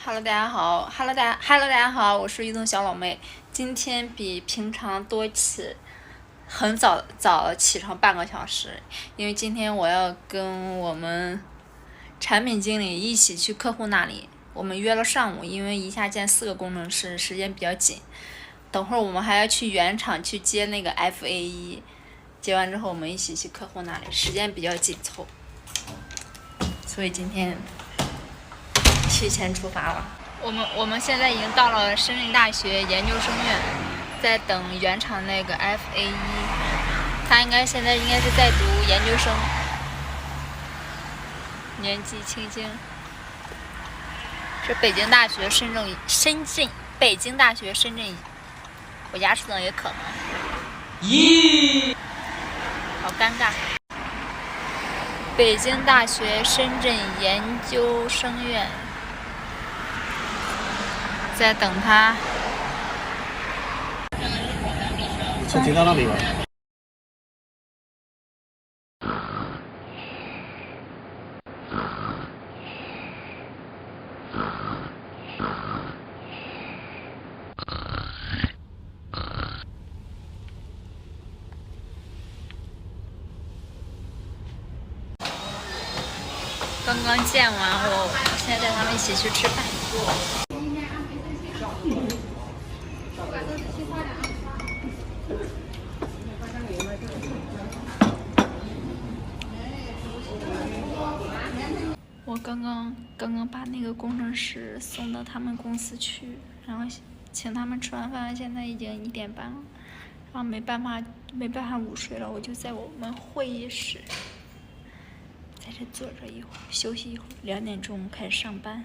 Hello，大家好，Hello，大家好，我是运动小老妹。今天比平常多起，很早起床半个小时，因为今天我要跟我们产品经理一起去客户那里。我们约了上午，因为一下见4个工程师，时间比较紧。等会儿我们还要去原厂去接那个 FA1，接完之后我们一起去客户那里，时间比较紧凑，所以今天提前出发了。我们现在已经到了深圳大学研究生院，在等原厂那个 FA1，他现在应该是在读研究生，年纪轻轻。是北京大学深圳，北京大学深圳，我牙齿疼也可能。咦，好尴尬。北京大学深圳研究生院。在等他。是进到那里吧？刚刚见完我现在带他们一起去吃饭。我刚刚把那个工程师送到他们公司去，然后请他们吃完饭，现在已经1点半了，然后没办法午睡了，我就在我们会议室，在这坐着一会儿，休息一会儿，2点钟开始上班。